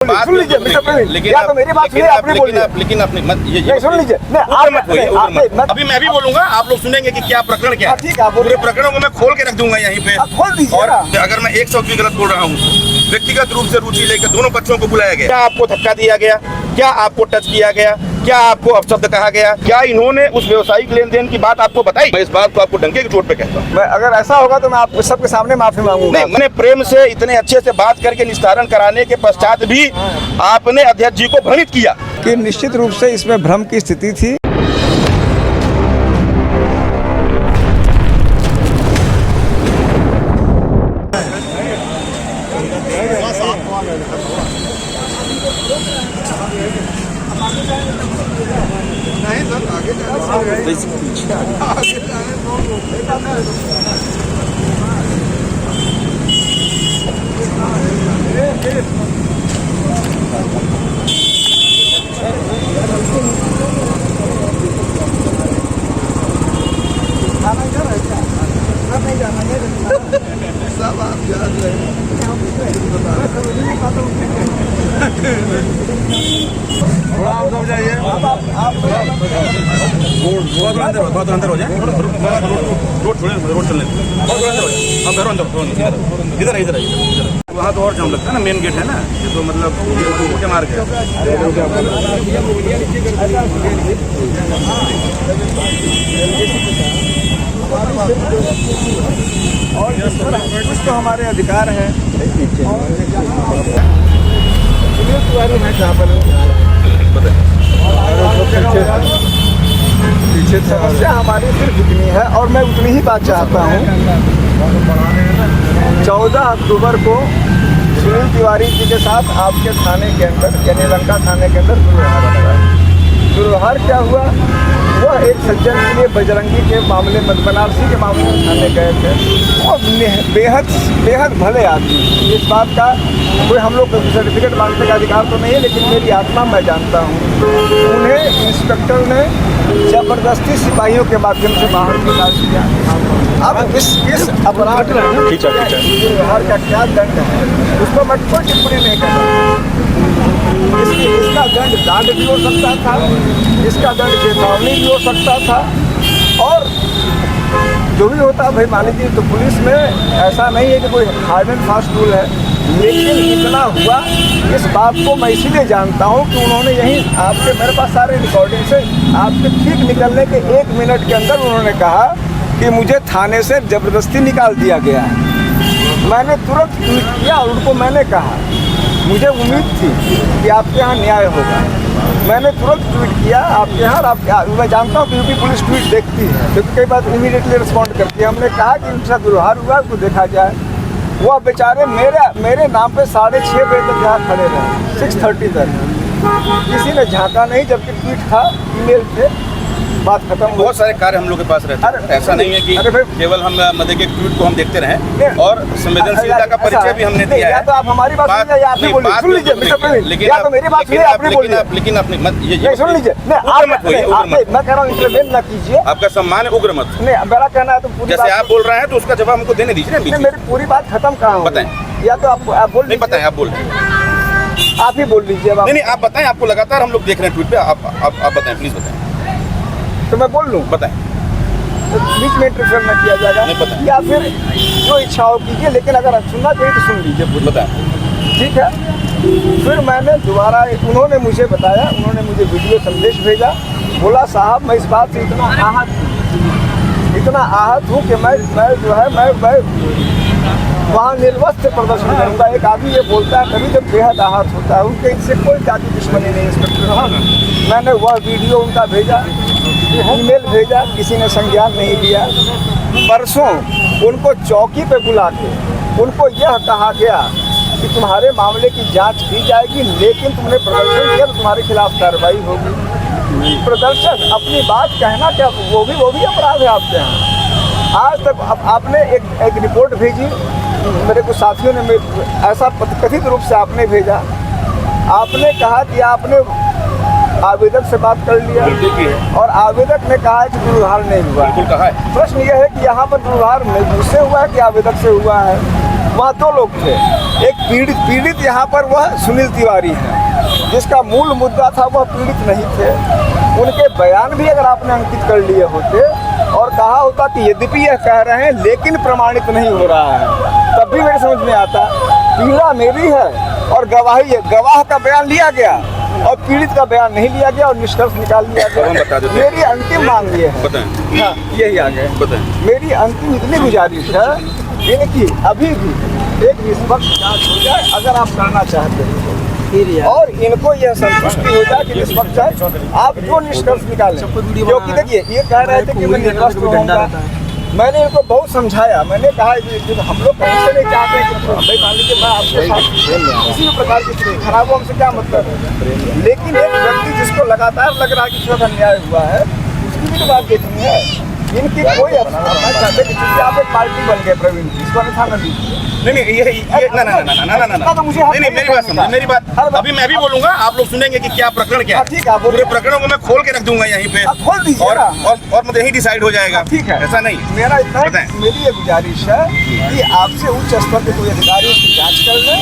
सुन लीजिए मिस्टर प्रवीण, लेकिन या तो मेरी बात सुनिए, आपने बोलिए। लेकिन अपनी मत नहीं सुन लीजिए, अभी मैं भी बोलूंगा, आप लोग सुनेंगे कि क्या प्रकरण क्या है। ठीक है, पूरे प्रकरणों को मैं खोल के रख दूंगा यहीं पे। खोल दीजिए। और अगर मैं एक शब्द भी गलत बोल रहा हूँ, व्यक्तिगत रूप से रुचि लेकर दोनों पक्षों को बुलाया गया। क्या आपको धक्का दिया गया, क्या आपको टच किया गया, क्या आपको अपशब्द कहा गया, क्या इन्होंने उस व्यवसायिक लेन देन की बात आपको बताई? मैं इस बात को आपको डंके की चोट पे कहता हूँ। मैं अगर ऐसा होगा तो मैं आप सबके सामने माफी मांगूंगा। नहीं, मैंने प्रेम से इतने अच्छे से बात करके निस्तारण कराने के पश्चात भी आपने अध्यक्ष जी को भ्रमित किया कि निश्चित रूप से इसमें भ्रम की स्थिति थी। नहीं सर, आगे सब आप याद रहे। थोड़ा आप सब जाइए, बहुत अंदर हो जाए, रोड चलने बहुत अंदर हो जाए। अब घरों अंदर इधर वहाँ तो और जाम लगता है ना, मेन गेट है ना, ये तो मतलब ये मार के और कुछ तो हमारे अधिकार है। पीछे समस्या हमारी सिर्फ इतनी है और मैं उतनी ही बात चाहता हूँ। 14 अक्टूबर को सुनील तिवारी जी के साथ आपके थाने के अंदर यानी लंका थाने के अंदर दुर्व्यवहार हुआ। दुर्व्यवहार क्या हुआ? वह एक सज्जन के लिए बजरंगी के मामले में, बनारसी के मामले में थाने गए थे। वो बेहद भले आदमी। इस बात का कोई हम लोग सर्टिफिकेट मांगने का अधिकार तो नहीं है, लेकिन मेरी आत्मा मैं जानता हूँ। उन्हें इंस्पेक्टर ने जबरदस्ती सिपाहियों के माध्यम से बाहर निकाल दिया। अब इस अपराध व्यवहार का क्या दंड है, उसको मैं कोई टिप्पणी नहीं करता। इसका दंड भी हो सकता था, इसका दंड चेतावनी भी हो सकता था, और जो भी होता भाई मान लीजिए। तो पुलिस में ऐसा नहीं है कि कोई हार्ड एंड फास्ट रूल है, लेकिन इतना हुआ। इस बात को मैं इसीलिए जानता हूँ कि उन्होंने यही आपके, मेरे पास सारे रिकॉर्डिंग से, आपके ठीक निकलने के 1 मिनट के अंदर उन्होंने कहा कि मुझे थाने से ज़बरदस्ती निकाल दिया गया है। मैंने तुरंत ट्वीट किया और उनको मैंने कहा मुझे उम्मीद थी कि आपके यहाँ न्याय होगा। मैंने तुरंत ट्वीट किया आपके यहाँ। मैं जानता हूँ कि यूपी पुलिस ट्वीट देखती है, क्योंकि कई बार इमीडिएटली रिस्पॉन्ड करती है। हमने कहा कि इनका दुर्व्यवहार हुआ, उसको देखा जाए। वह बेचारे मेरे नाम पे 6:30 बजे तक यहाँ खड़े रहे, 6:30 तक। किसी ने झाँका नहीं, जबकि ट्वीट था, ईमेल थे, बात खत्म। बहुत सारे कार्य हम लोग के पास रहते हैं। ऐसा नहीं है कि केवल हम मदे के ट्वीट को हम देखते रहें, और संवेदनशीलता का परिचय भी हमने दिया है। तो आप हमारी बात सुनिए, आपने बोली। सुन लीजिए मिस्टर प्रवीण, या तो मेरी बात सुनिए, आपने बोली। लेकिन अपनी मत ये सुन लीजिए, मैं कह रहा हूँ इंटरवेन न कीजिए। आपका सम्मान है, उग्र मत। नहीं, मेरा कहना है तो पूरी जैसे आप बोल रहे हैं तो उसका जवाब हमको देने दीजिए। मेरी पूरी बात खत्म कहाँ हो? बताएं। या तो आप बोल नहीं, बताएं, आप बोल आप ही बोल लीजिए। नहीं, आप बताएं, आपको लगातार हम लोग देख रहे हैं ट्वीट पे। आप बताएं, प्लीज बताएं। तो मैं बोल लूँ? बताएं। तो बीच में इंटरफेयर न किया जाएगा, या फिर जो इच्छा हो कीजिए, लेकिन अगर सुनना चाहिए तो सुन लीजिए। बताएं। ठीक है। फिर मैंने दोबारा, उन्होंने मुझे बताया, उन्होंने मुझे वीडियो संदेश भेजा। बोला साहब मैं इस बात से इतना आहत हूँ कि मैं जो है मैं वहाँ निर्वस्त्र प्रदर्शन करूँगा। एक आदमी ये बोलता है कभी जब बेहद आहत होता है, उनके इससे कोई जाति दुश्मनी नहीं। इंस्पेक्टर मैंने वह वीडियो उनका भेजा, ईमेल भेजा, किसी ने संज्ञान नहीं लिया। परसों उनको चौकी पे बुला के उनको यह कहा गया कि तुम्हारे मामले की जांच की जाएगी, लेकिन तुमने प्रदर्शन किया तो तुम्हारे खिलाफ कार्रवाई होगी। प्रदर्शन, अपनी बात कहना क्या, वो भी अपराध है आपके यहाँ। आज तक आपने एक रिपोर्ट भेजी, मेरे कुछ साथियों ने ऐसा कथित रूप से आपने भेजा। आपने कहा कि आपने आवेदक से बात कर लिया, और आवेदक ने कहा है कि दुर्व्यवहार नहीं हुआ। कहा है। प्रश्न यह है कि यहाँ पर दुर्व्यवहार मुझसे हुआ है कि आवेदक से हुआ है? वहाँ 2 लोग थे। एक पीड़ित यहाँ पर वह सुनील तिवारी है, जिसका मूल मुद्दा था वह पीड़ित नहीं थे। उनके बयान भी अगर आपने अंकित कर लिए होते और कहा होता कि यद्यपि यह कह रहे हैं लेकिन प्रमाणित नहीं हो रहा है, तब भी मेरे समझ में आता। पीड़ा मेरी है और गवाह का बयान लिया गया और पीड़ित का बयान नहीं लिया गया और निष्कर्ष निकाल लिया गया। मेरी अंतिम मांग ये है, हाँ यही आ गए, मेरी अंतिम इतनी गुजारिश है इनकी अभी भी एक निष्पक्ष जांच हो जाए अगर आप करना चाहते हैं, और इनको यह संतुष्टि हो जाए कि निष्पक्ष जांच आप जो निष्कर्ष निकालें। क्योंकि देखिए ये कह रहे थे कि मैं निष्पक्ष होऊंगा, मैंने इनको बहुत समझाया, मैंने कहा कि हम लोग कहीं से नहीं चाहते कि भाई मान लीजिए मैं आपके साथ किसी भी प्रकार की चीज़ खराब हो, हमसे क्या मतलब है। लेकिन एक व्यक्ति जिसको लगातार लग रहा है कि जो अन्याय हुआ है उसकी भी तो बात देखनी है। इनकी कोई मैं चाहते कि जिससे आप एक पार्टी बन गए प्रवीण जी, इसको अन्यथा न दीजिए। नहीं मेरी बात समझिए, मेरी बात अभी मैं भी बोलूंगा, आप लोग सुनेंगे कि क्या प्रकरण क्या है। ठीक है, पूरे प्रकरणों को मैं खोल के रख दूंगा यहीं पे, खोल दीजिए और मुझे यही डिसाइड हो जाएगा। ठीक है, ऐसा नहीं, मेरा इतना मेरी ये गुजारिश है कि आपसे उच्च स्तर के कोई अधिकारी उसकी जांच कर ले,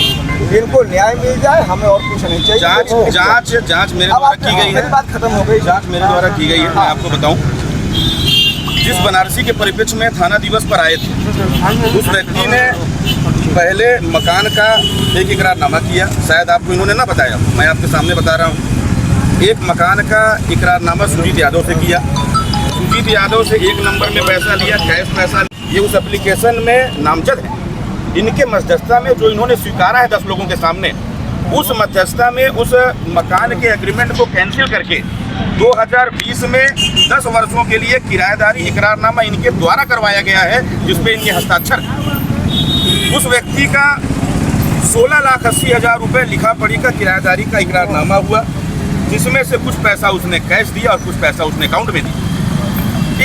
इनको न्याय मिल जाए, हमें और कुछ नहीं चाहिए। जांच मेरे द्वारा की गई है, बात खत्म हो गई। जांच मेरे द्वारा की गई है। मैं आपको बताऊं, जिस बनारसी के परिप्रेक्ष्य में थाना दिवस पर आए थे, उस व्यक्ति ने पहले मकान का एक इकरारनामा किया, शायद आपको इन्होंने ना बताया, मैं आपके सामने बता रहा हूँ। एक मकान का इकरारनामा सुजीत यादव से किया, सुजीत यादव से 1 नंबर में पैसा लिया, कैश पैसा। ये उस एप्लीकेशन में नामजद है। इनके मध्यस्थता में जो इन्होंने स्वीकारा है 10 लोगों के सामने, उस मध्यस्थता में उस मकान के एग्रीमेंट को कैंसिल करके 2020 में 10 वर्षों के लिए किराएदारी इकरारनामा इनके द्वारा करवाया गया है, जिसपे इनके हस्ताक्षर। उस व्यक्ति का 16,80,000 रुपये लिखा पढ़ी का किराएदारी का इकरारनामा हुआ, जिसमें से कुछ पैसा उसने कैश दिया और कुछ पैसा उसने अकाउंट में दिया।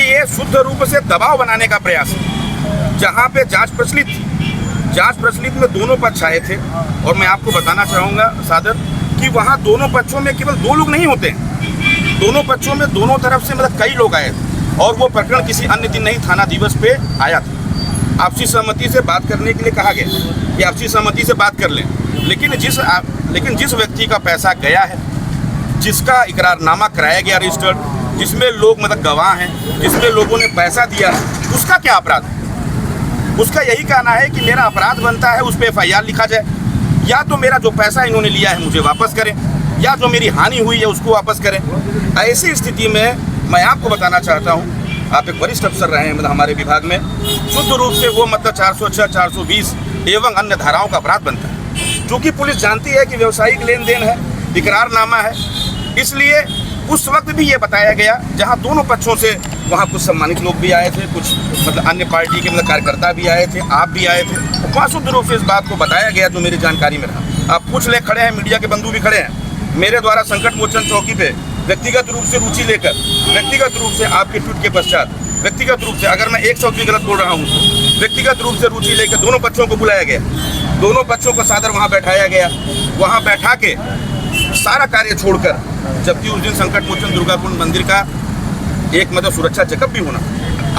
ये शुद्ध रूप से दबाव बनाने का प्रयास है। जहाँ पे जांच प्रचलित थी, जांच प्रचलित में दोनों पक्ष आए थे, और मैं आपको बताना चाहूँगा सादर कि वहाँ दोनों पक्षों में केवल 2 लोग नहीं होते, दोनों पक्षों में दोनों तरफ से मतलब कई लोग आए, और वो प्रकरण किसी अन्य दिन नहीं थाना दिवस पे आया था। आपसी सहमति से बात करने के लिए कहा गया कि आपसी सहमति से बात कर लें, लेकिन जिस व्यक्ति का पैसा गया है, जिसका इकरारनामा कराया गया रजिस्टर्ड, जिसमें लोग मतलब गवाह हैं, जिसमें लोगों ने पैसा दिया, उसका क्या अपराध है? उसका यही कहना है कि मेरा अपराध बनता है, उस पर FIR लिखा जाए, या तो मेरा जो पैसा इन्होंने लिया है मुझे वापस करें, या जो मेरी हानि हुई है उसको वापस करें। ऐसी स्थिति में मैं आपको बताना चाहता हूँ, आप एक वरिष्ठ अफसर रहे हैं मतलब हमारे विभाग में, शुद्ध रूप से वो मतलब 406, 420 एवं अन्य धाराओं का अपराध बनता है। क्योंकि पुलिस जानती है कि व्यवसायिक लेन देन है, इकरारनामा है, इसलिए उस वक्त भी ये बताया गया, जहाँ दोनों पक्षों से, वहाँ कुछ सम्मानित लोग भी आए थे, कुछ मतलब अन्य पार्टी के मतलब कार्यकर्ता भी आए थे, आप भी आए थे, वहाँ शुद्ध रूप से इस बात को बताया गया जो मेरी जानकारी में रहा। आप पूछ ले, खड़े हैं, मीडिया के बंधु भी खड़े हैं, मेरे द्वारा संकट मोचन चौकी पे व्यक्तिगत रूप से रुचि लेकर, व्यक्तिगत रूप से आपके ट्वीट के पश्चात, व्यक्तिगत रूप से अगर मैं एक शब्द भी गलत बोल रहा हूँ तो व्यक्तिगत रूप से रुचि लेकर दोनों पक्षों को बुलाया गया, दोनों पक्षों को सादर वहाँ बैठाया गया, वहाँ बैठा के सारा कार्य छोड़कर, जबकि उस दिन संकट मोचन दुर्गाकुंड मंदिर का एक मतलब सुरक्षा चेकअप भी होना,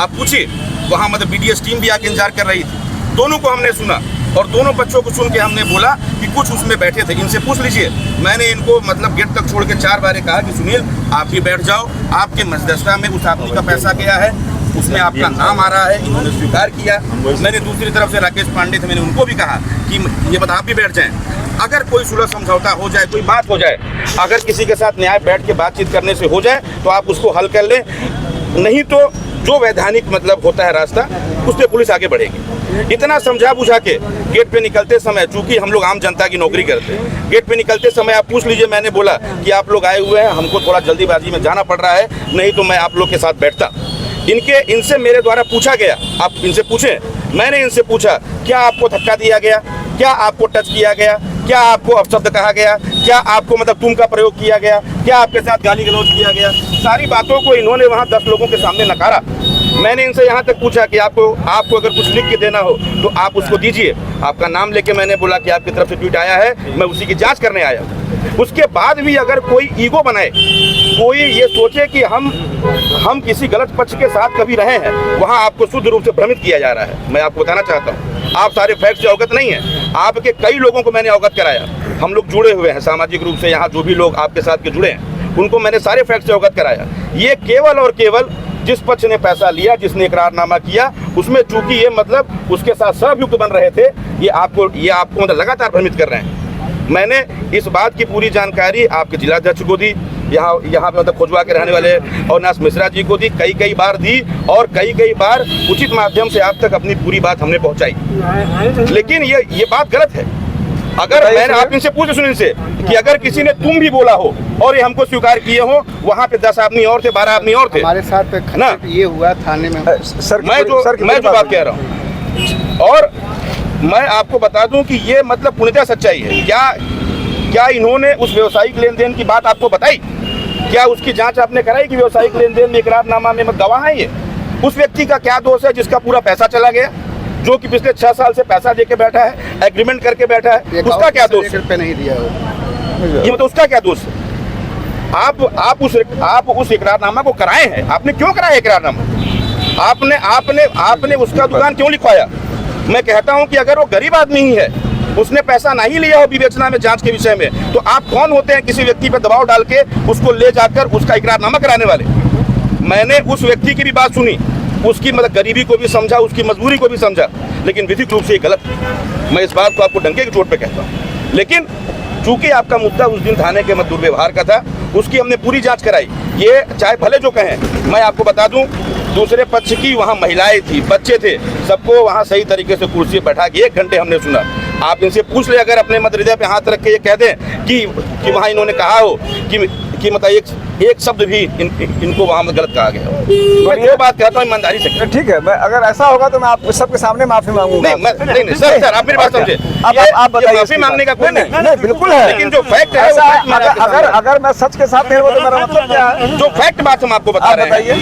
आप पूछिए, वहाँ मतलब BDS टीम भी आके इंतजार कर रही थी। दोनों को हमने सुना और दोनों पक्षों को सुन के हमने बोला कि कुछ उसमें बैठे थे, इनसे पूछ लीजिए। मैंने इनको मतलब गेट तक छोड़ के 4 बार कहा कि सुनील आप भी बैठ जाओ, आपके मध्यस्थता में उस आदमी का पैसा गया है, उसमें आपका नाम आ रहा है, इन्होंने स्वीकार किया। मैंने दूसरी तरफ से राकेश पांडे थे, मैंने उनको भी कहा कि ये बात आप भी बैठ जाएं, अगर कोई सुलह समझौता हो जाए, कोई बात हो जाए, अगर किसी के साथ न्याय बैठ के बातचीत करने से हो जाए तो आप उसको हल कर लें, नहीं तो जो वैधानिक मतलब होता है रास्ता, उस पर पुलिस आगे बढ़ेगी। इतना समझा बुझा के गेट पे निकलते समय, चूंकि हम लोग आम जनता की नौकरी करते हैं, गेट पे निकलते समय आप पूछ लीजिए, मैंने बोला कि आप लोग आए हुए हैं, हमको थोड़ा जल्दीबाजी में जाना पड़ रहा है, नहीं तो मैं आप लोग के साथ बैठता। इनसे मेरे द्वारा पूछा गया, आप इनसे पूछें, मैंने इनसे पूछा क्या आपको धक्का दिया गया, क्या आपको टच किया गया, क्या आपको अपशब्द कहा गया, क्या आपको मतलब तुम का प्रयोग किया गया, क्या आपके साथ गाली गलौज किया गया। सारी बातों को इन्होंने वहाँ 10 लोगों के सामने नकारा। मैंने इनसे यहाँ तक पूछा कि आपको अगर कुछ लिख के देना हो तो आप उसको दीजिए। आपका नाम लेके मैंने बोला कि आपकी तरफ से ट्वीट आया है, मैं उसी की जांच करने आया। उसके बाद भी अगर कोई ईगो बनाए, कोई ये सोचे कि हम किसी गलत पक्ष के साथ कभी रहे हैं, वहाँ आपको शुद्ध रूप से भ्रमित किया जा रहा है। मैं आपको बताना चाहता हूँ, आप सारे फैक्ट से अवगत नहीं हैं। आपके कई लोगों को मैंने अवगत कराया, हम लोग जुड़े हुए हैं सामाजिक रूप से, यहाँ जो भी लोग आपके साथ के जुड़े हैं उनको मैंने सारे फैक्ट से अवगत कराया। ये केवल और केवल जिस पक्ष ने पैसा लिया, जिसने इकरारनामा किया, उसमें चूंकि ये मतलब उसके साथ सहयुक्त बन रहे थे, ये आपको मतलब लगातार भ्रमित कर रहे हैं। मैंने इस बात की पूरी जानकारी आपके जिलाध्यक्ष को दी, यहाँ पे मतलब खोजवा के रहने वाले अविनाश मिश्रा जी को दी, कई बार दी, और कई बार उचित माध्यम से आप तक अपनी पूरी बात हमने पहुंचाई। लेकिन ये बात गलत है। अगर मैंने आप इनसे पूछे, सुन इनसे कि अगर किसी ने तुम भी बोला हो और ये हमको स्वीकार किए हो, वहाँ पे 10 आदमी और थे, 12 आदमी और थे हमारे साथ ना, ये हुआ थाने में। मैं जो बात कह रहा हूँ, और मैं आपको बता दूं कि ये मतलब पूर्णतः सच्चाई है। क्या इन्होंने उस व्यवसायिक लेन देन की बात आपको बताई? क्या उसकी जांच आपने कराई कि व्यवसायिक लेन देन में इकरारनामा में गवाह है ये? उस व्यक्ति का क्या दोष है जिसका पूरा पैसा चला गया, जो कि पिछले 6 साल से पैसा दे के बैठा है, एग्रीमेंट करके बैठा है, उसका क्या दोष है? नहीं दिया ये मतलब उसका क्या दोष है? आप उस इकरारनामा को कराए हैं, आपने क्यों कराया इकरारनामा? आपने उसका दुकान क्यों लिखवाया? मैं कहता हूं कि अगर वो गरीब आदमी ही है, उसने पैसा नहीं लिया हो विवेचना में, जांच के विषय में, तो आप कौन होते हैं किसी व्यक्ति पर दबाव डाल के उसको ले जाकर उसका इकरारनामा कराने वाले? मैंने उस व्यक्ति की भी बात सुनी, उसकी मतलब गरीबी को भी समझा, उसकी मजबूरी को भी समझा, लेकिन विधिक रूप से ये गलत है। मैं इस बात को आपको डंके की चोट पे कहता हूँ। लेकिन चूंकि आपका मुद्दा उस दिन थाने के दुर्व्यवहार का था, उसकी हमने पूरी जांच कराई। ये चाहे भले जो कहें, मैं आपको बता दूं, दूसरे पक्ष की वहाँ महिलाएं थी, बच्चे थे, सबको वहाँ सही तरीके से कुर्सी पर बैठा के 1 घंटे हमने सुना। आप इनसे पूछ ले, अगर अपने मत हृदय पे हाथ रख के ये कह दें कि वहाँ इन्होंने कहा हो कि मतलब एक शब्द भी इनको वहाँ में गलत कहा गया। मैं जो बात कहता हूँ ईमानदारी से। ठीक है, मैं अगर ऐसा होगा तो मैं आप सबके सामने माफी मांगूंगा। नहीं सर, आप मेरी बात समझे। आप बताइए, माफी मांगने का कोई नहीं, बिल्कुल है, लेकिन जो फैक्ट है, अगर मैं सच के साथ नहीं हुआ तो मेरा मतलब क्या है? जो फैक्ट बात हम आपको बता रहे हैं,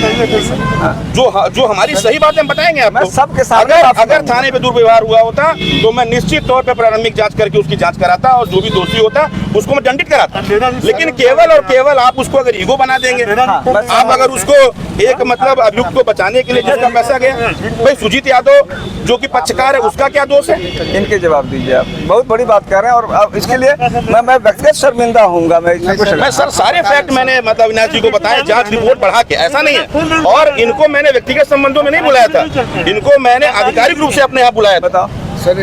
जो हमारी सही बात हम बताएंगे आपको। सबके सामने अगर थाने पे दुर्व्यवहार हुआ होता तो मैं निश्चित तौर पे प्रारंभिक जांच करके उसकी जांच कराता, और जो भी दोषी होता उसको मैं दंडित कराता। लेकिन केवल और केवल आप उसको अगर ईगो बना देंगे, आप अगर उसको एक मतलब अभियुक्त को बचाने के लिए जिसका पैसा गया, भाई सुजीत यादव जो कि पक्षकार है, उसका क्या दोष है? इनके जवाब दीजिए। आप बहुत बड़ी बात कर रहे हैं, और इसके लिए मैं व्यक्तिगत शर्मिंदा होऊंगा। मैं सर सारे फैक्ट मैंने मतलब अविनाश जी को बताया, जांच रिपोर्ट बढ़ा के, ऐसा नहीं है। और इनको मैंने व्यक्तिगत संबंधों में नहीं बुलाया था, इनको मैंने आधिकारिक रूप से अपने यहाँ बुलाया। बताओ सर,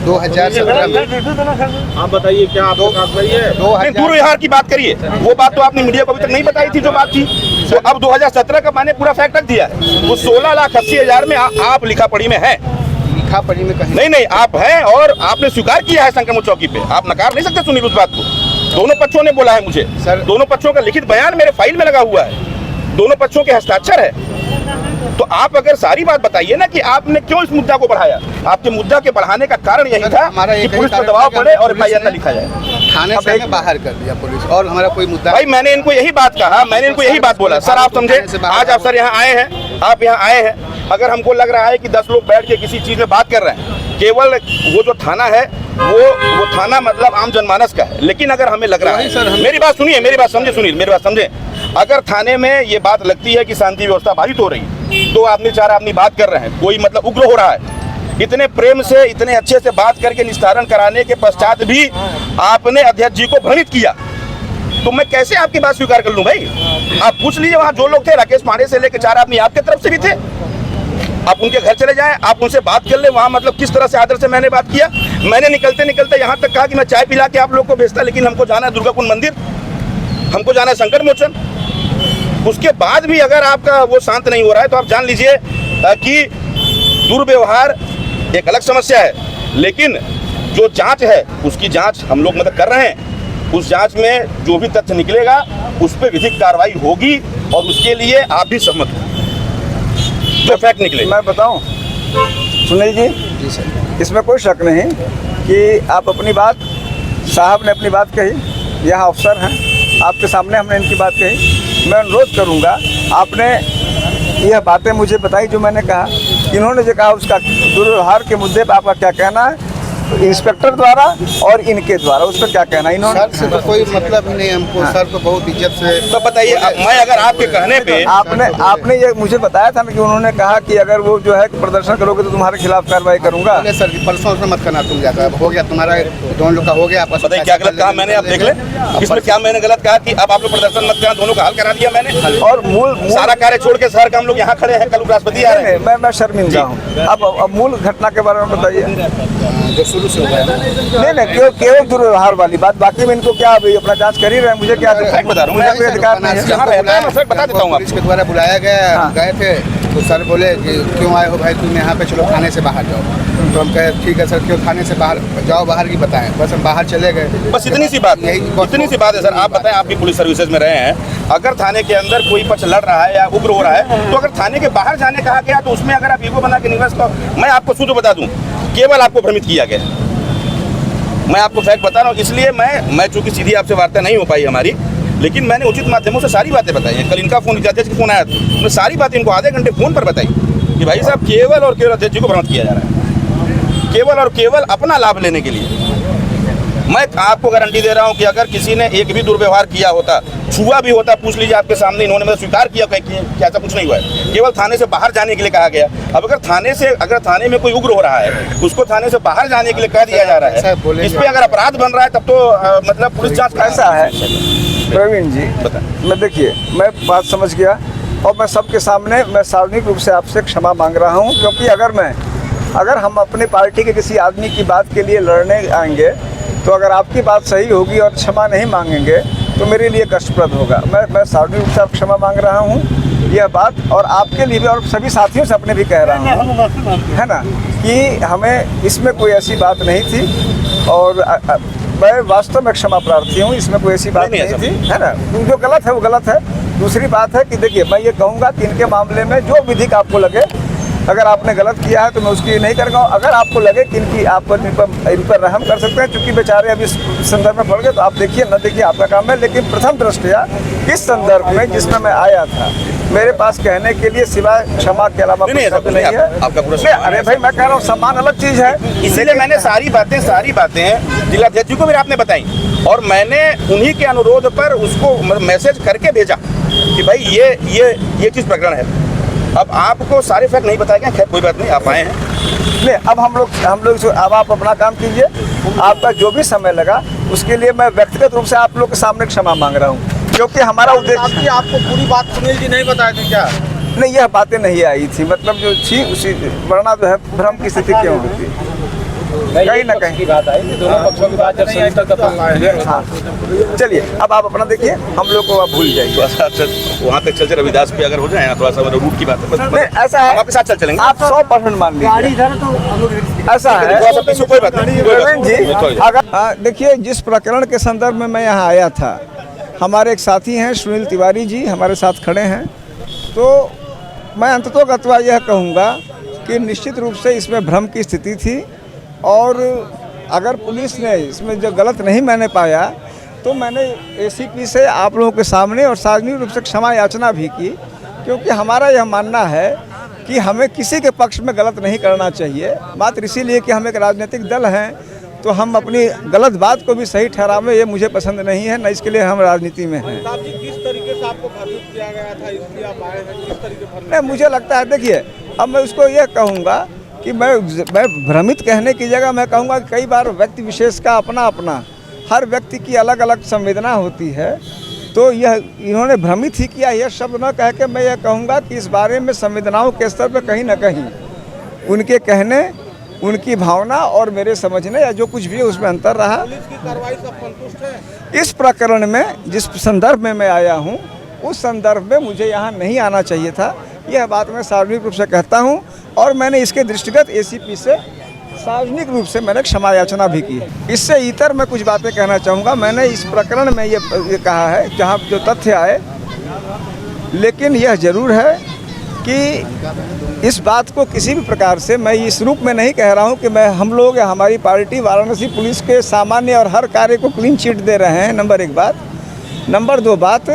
2017 में आप बताइए क्या आप दुर्व्यवहार की बात करिए, वो बात तो आपने मीडिया को अभी तक नहीं बताई थी जो बात थी। तो अब 2017 का मैंने पूरा फैक्ट रख दिया है। वो 16,80,000 में आप लिखा पढ़ी में है, लिखा पढ़ी में कहीं नहीं आप हैं, और आपने स्वीकार किया है संक्रमण चौकी पे, आप नकार नहीं सकते सुनील उस बात को। दोनों पक्षों ने बोला है मुझे सर, दोनों पक्षों का लिखित बयान मेरे फाइल में लगा हुआ है, दोनों पक्षों के हस्ताक्षर है। तो आप अगर सारी बात बताइए ना कि आपने क्यों इस मुद्दा को बढ़ाया। आपके मुद्दा के बढ़ाने का कारण यही था कि पुलिस पर दबाव पड़े और एफआईआर न लिखा जाए। थाने से हमें बाहर कर दिया पुलिस, और हमारा कोई मुद्दा भाई मैंने इनको यही बात कहा, मैंने इनको यही बात बोला। सर आप समझे, आज आप सर यहाँ आए हैं, आप यहाँ आए हैं, अगर हमको लग रहा है कि 10 लोग बैठ के किसी चीज में बात कर रहे हैं, केवल वो जो थाना है वो थाना मतलब आम जनमानस का है। लेकिन अगर हमें लग रहा है, मेरी बात सुनिए, मेरी बात समझे सुनील, मेरी बात समझे, अगर थाने में ये बात लगती है कि शांति व्यवस्था बाधित हो रही, 2 आदमी 4 आदमी बात कर रहे हैं, कोई मतलब उग्र हो रहा है, इतने प्रेम से इतने अच्छे से बात करके निस्तारण कराने के पश्चात भी आपने अध्यक्ष जी को भ्रमित किया, तो मैं कैसे आपकी बात स्वीकार कर लूं भाई? आप पूछ लीजिए वहां जो लोग थे, राकेश पांडे से लेकर 4 आदमी आपके तरफ से भी थे, आप उनके घर चले जाएं, आप उनसे बात कर ले, वहां मतलब किस तरह से आदर से मैंने बात किया। मैंने निकलते निकलते यहाँ तक कहा कि मैं चाय पिला के आप लोग को भेजता, लेकिन हमको जाना है दुर्गाकुंड मंदिर, हमको जाना है संकट मोचन। उसके बाद भी अगर आपका वो शांत नहीं हो रहा है तो आप जान लीजिए कि दुर्व्यवहार एक अलग समस्या है, लेकिन जो जांच है उसकी जांच हम लोग मतलब कर रहे हैं। उस जांच में जो भी तथ्य निकलेगा उस पर विधिक कार्रवाई होगी, और उसके लिए आप भी सहमत हो जो फैक्ट निकले। मैं बताऊं सुनील जी सर, इसमें कोई शक नहीं कि आप अपनी बात, साहब ने अपनी बात कही, यहाँ अफसर हैं, आपके सामने हमने इनकी बात कही। मैं अनुरोध करूंगा, आपने यह बातें मुझे बताई जो मैंने कहा। इन्होंने जो कहा उसका दुर्व्यवहार के मुद्दे पर आपका क्या कहना है, तो इंस्पेक्टर द्वारा और इनके द्वारा उस पर क्या कहना है? इन्होंने सर से तो कोई मतलब ही नहीं हमको। सर तो बहुत इज्जत से। तो बताइए, मैं अगर आपके कहने पे आपने ये मुझे बताया था ना कि उन्होंने कहा कि अगर वो जो है प्रदर्शन करोगे तो तुम्हारे खिलाफ कार्रवाई करूंगा। सर परसों से मत करना, तुम जाकर हो गया तुम्हारा, दोनों लोग का हो गया। आपस बताइए क्या गलत कहा मैंने, आप देख ले इसमें क्या मैंने गलत कहा कि अब आप लोग प्रदर्शन मत करना, दोनों का हल करा दिया मैंने। और मूल सारा कार्य छोड़ के शहर का हम लोग यहाँ खड़े हैं, कल उपराष्ट्रपति आ रहे हैं। मैं शर्मिंदा हूँ। अब मूल घटना के बारे में बताइए। जो शुरू से हो गया नहीं केवल दुर्व्यवहार वाली बात, बाकी में इनको क्या अभी अपना जांच कर ही रहे हैं। मुझे क्या बता रहा हूँ मैं, अधिकार नहीं है। जहाँ रहता है मैं सर बता देता हूँ पुलिस के द्वारा बुलाया गया। हम गए थे तो सर बोले कि क्यों आए हो भाई तुम यहाँ पे, चलो थाने से बाहर जाओ। तो हम कहे ठीक है सर, क्यों थाने से बाहर जाओ, बाहर की बताएं। बस हम बाहर चले गए। बस इतनी सी बात, इतनी सी बात है सर। आप बताएं, आप भी पुलिस सर्विसेज में रहे हैं, अगर थाने के अंदर कोई पक्ष लड़ रहा है या उग्र हो रहा है तो अगर थाने के बाहर जाने कहा गया तो उसमें अगर आप ईगो बना के निवास को, मैं आपको शुद्ध बता दूं, केवल आपको भ्रमित किया गया। मैं आपको फैक्ट बता रहा हूँ, इसलिए मैं चूंकि सीधी आपसे वार्ता नहीं हो पाई हमारी, लेकिन मैंने उचित माध्यमों से सारी बातें बताई हैं। कल इनका फोन, अध्यक्ष का फोन आया था, मैं सारी बातें इनको आधे घंटे फोन पर बताई कि भाई साहब केवल और केवल अध्यक्ष जी को भ्रमित किया जा रहा है, केवल और केवल अपना लाभ लेने के लिए। मैं आपको गारंटी दे रहा हूं कि अगर किसी ने एक भी दुर्व्यवहार किया होता, छुआ भी होता, पूछ लीजिए आपके सामने, इन्होंने मतलब स्वीकार किया कि ऐसा कुछ नहीं हुआ है। केवल थाने से बाहर जाने के लिए कहा गया। अब अगर थाने में कोई उग्र हो रहा है, उसको थाने से बाहर जाने के लिए कह दिया जा रहा है, इस पे अगर अपराध बन रहा है तब तो मतलब पुलिस जांच कैसा है? प्रवीण जी मैं देखिए, मैं बात समझ गया और मैं सबके सामने मैं सार्वजनिक रूप से आपसे क्षमा मांग रहा हूँ, क्योंकि अगर हम अपनी पार्टी के किसी आदमी की बात के लिए लड़ने आएंगे तो अगर आपकी बात सही होगी और क्षमा नहीं मांगेंगे तो मेरे लिए कष्टप्रद होगा। मैं सार्वजनिक रूप से क्षमा मांग रहा हूँ यह बात, और आपके लिए भी और सभी साथियों से अपने भी कह रहा हूँ, है ना, कि हमें इसमें कोई ऐसी बात नहीं थी और मैं वास्तव में क्षमा प्रार्थी हूँ। इसमें कोई ऐसी बात नहीं थी, है ना। जो गलत है वो गलत है। दूसरी बात है कि देखिए, मैं ये कहूँगा कि इनके मामले में जो विधिक आपको लगे, अगर आपने गलत किया है तो मैं उसकी नहीं करूँगा। अगर आपको लगे कि इनकी आप इन पर रहम कर सकते हैं, क्योंकि बेचारे अभी इस संदर्भ में पड़ गए, तो आप देखिए न देखिए आपका काम है। लेकिन प्रथम दृष्टया इस संदर्भ में जिसमें मैं आया था, मेरे पास कहने के लिए सिवाय क्षमा के अलावा कुछ शब्द नहीं है। आपका पूरा अरे भाई, मैं कह रहा हूँ सम्मान अलग चीज़ है, इसीलिए मैंने सारी बातें जिलाध्यक्ष जी को भी आपने बताई और मैंने उन्हीं के अनुरोध पर उसको मैसेज करके भेजा कि भाई ये चीज़ प्रकरण है। अब आपको सारे फैक्ट नहीं बताए गए, खैर कोई बात नहीं, आप आए हैं। नहीं, अब हम लोग अब आप अपना काम कीजिए। आपका जो भी समय लगा उसके लिए मैं व्यक्तिगत रूप से आप लोग के सामने क्षमा मांग रहा हूँ, क्योंकि हमारा उद्देश्य। आपको पूरी बात सुनील जी नहीं बताए थे क्या? नहीं, यह बातें नहीं आई थी, मतलब जो थी उसी, वरना जो है भ्रम की स्थिति क्यों होती, कहीं ना कहीं बात आई, दोनों पक्षों की बात जब सुनी तब। हाँ, चलिए अब आप अपना देखिए, हम लोग को आप भूल जाइए। वहाँ तक चल रविदास पे अगर हो जाए ना, थोड़ा सा रूट की बात है, नहीं ऐसा है, आपके साथ चलेंगे, आप 100% मान लीजिए। ऐसा है, कोई बात नहीं जी। अगर देखिए, जिस प्रकरण के संदर्भ में मैं यहाँ आया था, हमारे एक साथी हैं सुनील तिवारी जी हमारे साथ खड़े हैं, तो मैं अंततोगत्वा यह कहूँगा कि निश्चित रूप से इसमें भ्रम की स्थिति थी, और अगर पुलिस ने इसमें जो गलत नहीं मैंने पाया तो मैंने एसीपी से आप लोगों के सामने और सार्वजनिक रूप से क्षमा याचना भी की, क्योंकि हमारा यह मानना है कि हमें किसी के पक्ष में गलत नहीं करना चाहिए। मात्र इसीलिए कि हम एक राजनीतिक दल हैं तो हम अपनी गलत बात को भी सही ठहरावें, ये मुझे पसंद नहीं है, न इसके लिए हम राजनीति में हैं। किस तरीके से आपको भ्रमित किया गया था, इसलिए आप आए हैं, किस तरीके से? नहीं, मुझे लगता है, देखिए, अब मैं उसको यह कहूँगा कि मैं भ्रमित कहने की जगह मैं कहूँगा कि कई बार व्यक्ति विशेष का अपना हर व्यक्ति की अलग अलग संवेदना होती है, तो यह इन्होंने भ्रमित ही किया, यह शब्द न कह के मैं यह कहूँगा कि इस बारे में संवेदनाओं के स्तर पर कहीं ना कहीं उनके कहने, उनकी भावना और मेरे समझने या जो कुछ भी उसमें अंतर रहा। पुलिस की कार्रवाई से संतुष्ट है? इस प्रकरण में जिस संदर्भ में मैं आया हूँ उस संदर्भ में मुझे यहाँ नहीं आना चाहिए था, यह बात मैं सार्वजनिक रूप से कहता हूँ, और मैंने इसके दृष्टिगत एसीपी से सार्वजनिक रूप से मैंने क्षमा याचना भी की है। इससे इतर मैं कुछ बातें कहना चाहूँगा। मैंने इस प्रकरण में ये कहा है जहाँ जो तथ्य आए, लेकिन यह जरूर है कि इस बात को किसी भी प्रकार से मैं इस रूप में नहीं कह रहा हूँ कि मैं हम लोग या हमारी पार्टी वाराणसी पुलिस के सामान्य और हर कार्य को क्लीन चिट दे रहे हैं, नंबर 1 बात। नंबर 2 बात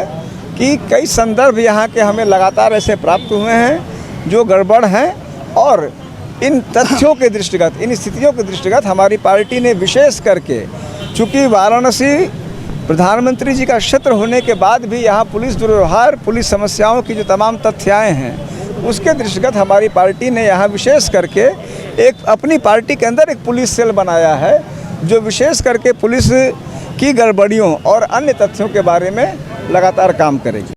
कि कई संदर्भ यहाँ के हमें लगातार ऐसे प्राप्त हुए हैं जो गड़बड़ हैं, और इन तथ्यों के दृष्टिगत, इन स्थितियों के दृष्टिगत हमारी पार्टी ने विशेष करके, चूँकि वाराणसी प्रधानमंत्री जी का क्षेत्र होने के बाद भी यहाँ पुलिस दुर्व्यवहार, पुलिस समस्याओं की जो तमाम तथ्याएँ हैं, उसके दृष्टिगत हमारी पार्टी ने यहाँ विशेष करके एक अपनी पार्टी के अंदर एक पुलिस सेल बनाया है, जो विशेष करके पुलिस की गड़बड़ियों और अन्य तथ्यों के बारे में लगातार काम करेगी।